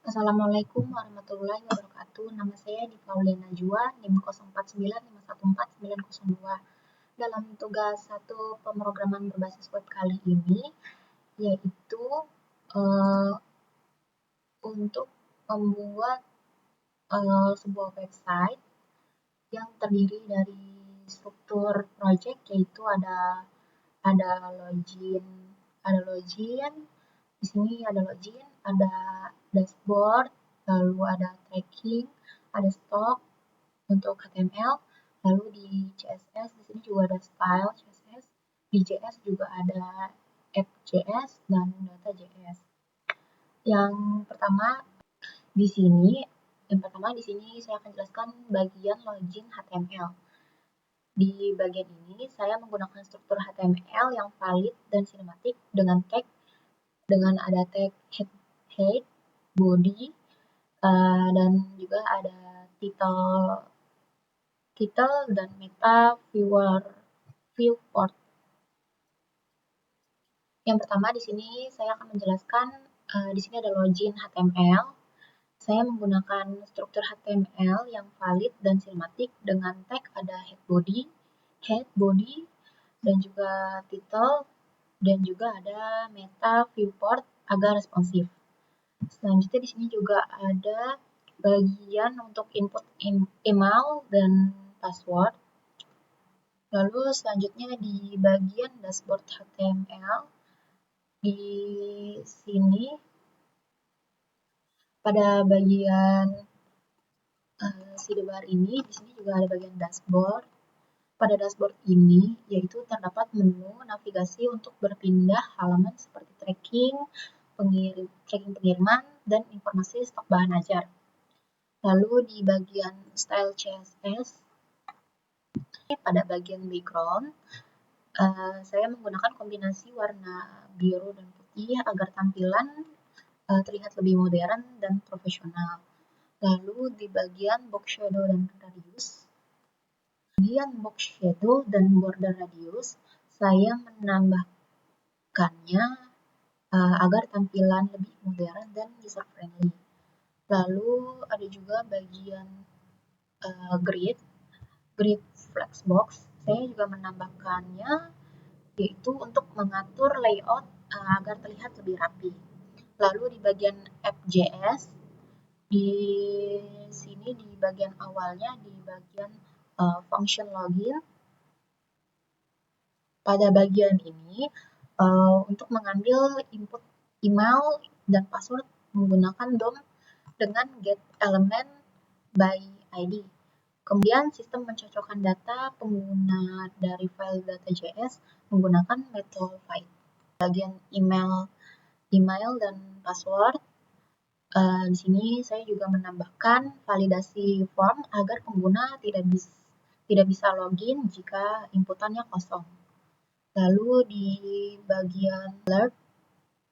Assalamualaikum warahmatullahi wabarakatuh. Nama saya Dipaulina Najwa, NIM 0495149002. Dalam tugas 1 pemrograman berbasis web kali ini, yaitu untuk membuat sebuah website yang terdiri dari struktur project, yaitu ada login, di sini ada login, ada dashboard, lalu ada tracking, ada stock untuk HTML, lalu di CSS di sini juga ada style CSS, di JS juga ada app.js dan data.js. Yang pertama di sini saya akan jelaskan bagian login HTML. Di bagian ini saya menggunakan struktur HTML yang valid dan sinematik dengan ada tag head, body, dan juga ada title dan meta viewport. Yang pertama di sini saya akan menjelaskan di sini ada login HTML. Saya menggunakan struktur HTML yang valid dan sinematik dengan tag ada head body, dan juga title, dan juga ada meta viewport agar responsif. Selanjutnya di sini juga ada bagian untuk input email dan password. Lalu selanjutnya di bagian dashboard HTML, di sini pada bagian sidebar ini, di sini juga ada bagian dashboard. Pada dashboard ini, yaitu terdapat menu navigasi untuk berpindah halaman seperti tracking pengiriman, dan informasi stok bahan ajar. Lalu di bagian style CSS, pada bagian background, saya menggunakan kombinasi warna biru dan putih agar tampilan terlihat lebih modern dan profesional. Lalu di bagian box shadow dan border radius, saya menambahkannya agar tampilan lebih modern dan user friendly. Lalu ada juga bagian grid flexbox, saya juga menambahkannya yaitu untuk mengatur layout agar terlihat lebih rapi. Lalu di bagian app.js, di sini di bagian awalnya, di bagian function login, pada bagian ini untuk mengambil input email dan password menggunakan DOM dengan get element by ID. Kemudian sistem mencocokkan data pengguna dari file data.js menggunakan metode find. Bagian email dan password, di sini saya juga menambahkan validasi form agar pengguna tidak bisa login jika inputannya kosong. Lalu di bagian alert,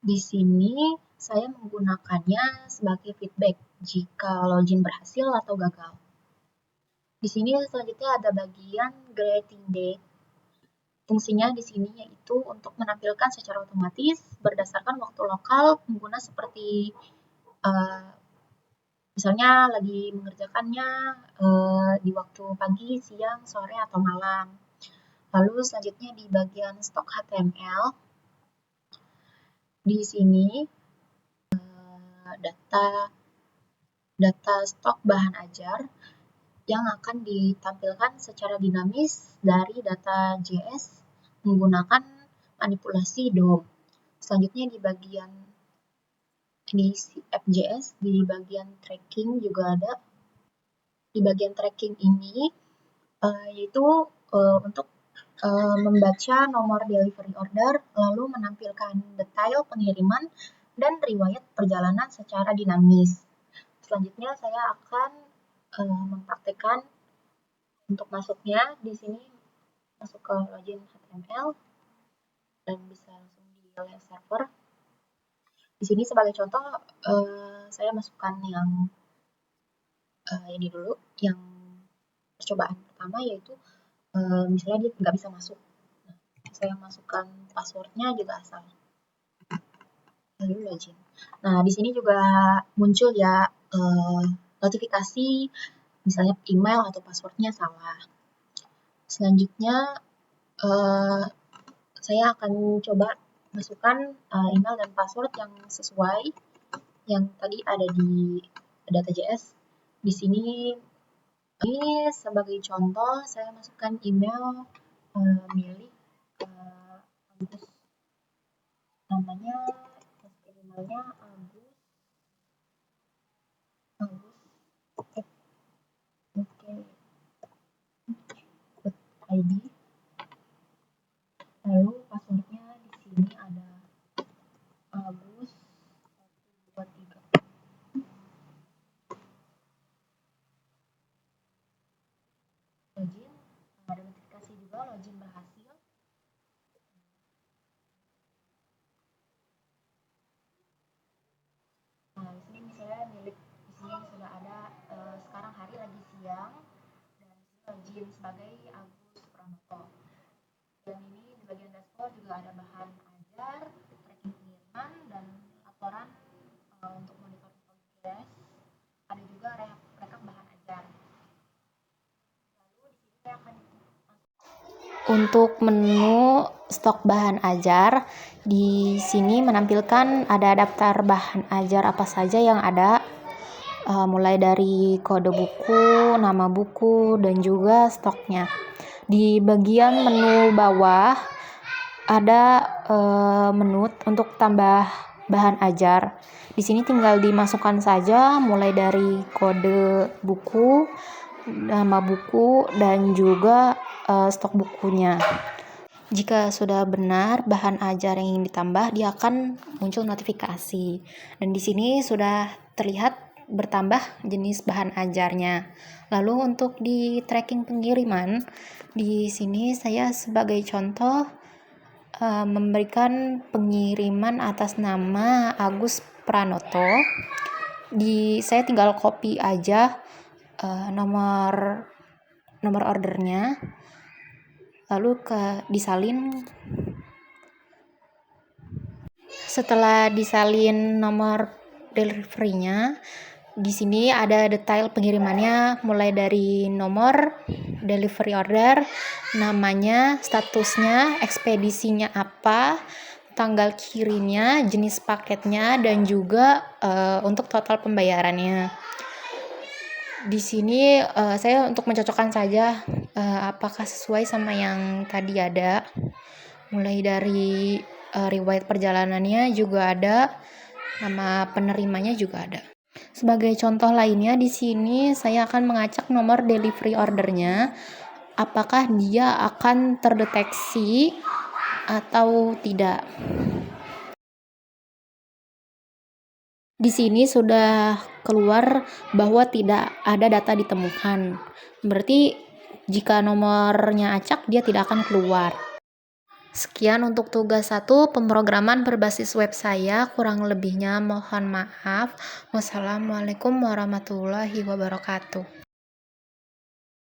di sini saya menggunakannya sebagai feedback jika login berhasil atau gagal. Di sini selanjutnya ada bagian creating date. Fungsinya di sini yaitu untuk menampilkan secara otomatis berdasarkan waktu lokal pengguna, seperti misalnya lagi mengerjakannya di waktu pagi, siang, sore, atau malam. Lalu selanjutnya di bagian stok HTML, di sini data stok bahan ajar yang akan ditampilkan secara dinamis dari data.js menggunakan manipulasi DOM. Selanjutnya di bagian app.js, di bagian tracking juga ada. Di bagian tracking ini yaitu untuk membaca nomor delivery order, lalu menampilkan detail pengiriman dan riwayat perjalanan secara dinamis. Selanjutnya saya akan mempraktekkan untuk masuknya. Di sini masuk ke login HTML dan bisa langsung di layer server. Di sini sebagai contoh saya masukkan yang ini dulu, yang percobaan pertama, yaitu misalnya dia nggak bisa masuk. Saya masukkan passwordnya juga asal. lalu login. Nah, di sini juga muncul ya notifikasi misalnya email atau passwordnya salah. Selanjutnya saya akan coba masukkan email dan password yang sesuai yang tadi ada di data.js. Di sini ini sebagai contoh saya masukkan email milik Agus, namanya emailnya agus.id, lalu passwordnya di sini ada agus 123. Login, ada notifikasi juga login berhasil. Nah, di sini saya milik di sini sudah ada sekarang hari lagi siang dan login sebagai Agus Pranoto. Dan ini di bagian dashboard juga ada bahan ajar, tracking pengiriman dan laporan untuk monitor progress. Ada juga rekap bahan ajar. Lalu di sini saya akan untuk menu stok bahan ajar, di sini menampilkan ada daftar bahan ajar apa saja yang ada, mulai dari kode buku, nama buku, dan juga stoknya. Di bagian menu bawah ada menu untuk tambah bahan ajar. Di sini tinggal dimasukkan saja mulai dari kode buku, nama buku, dan juga stok bukunya. Jika sudah benar bahan ajar yang ingin ditambah, dia akan muncul notifikasi. Dan di sini sudah terlihat bertambah jenis bahan ajarnya. Lalu untuk di tracking pengiriman, di sini saya sebagai contoh memberikan pengiriman atas nama Agus Pranoto. Saya tinggal copy aja nomor ordernya, lalu disalin. Setelah disalin nomor delivery-nya, di sini ada detail pengirimannya mulai dari nomor delivery order, namanya, statusnya, ekspedisinya apa, tanggal kirimnya, jenis paketnya, dan juga untuk total pembayarannya. Di sini saya untuk mencocokkan saja apakah sesuai sama yang tadi ada. Mulai dari riwayat perjalanannya juga ada, nama penerimanya juga ada. Sebagai contoh lainnya, di sini saya akan mengacak nomor delivery ordernya, apakah dia akan terdeteksi atau tidak. Di sini sudah keluar bahwa tidak ada data ditemukan. Berarti jika nomornya acak, dia tidak akan keluar. Sekian untuk tugas 1 pemrograman berbasis web saya. Kurang lebihnya mohon maaf. Wassalamualaikum warahmatullahi wabarakatuh.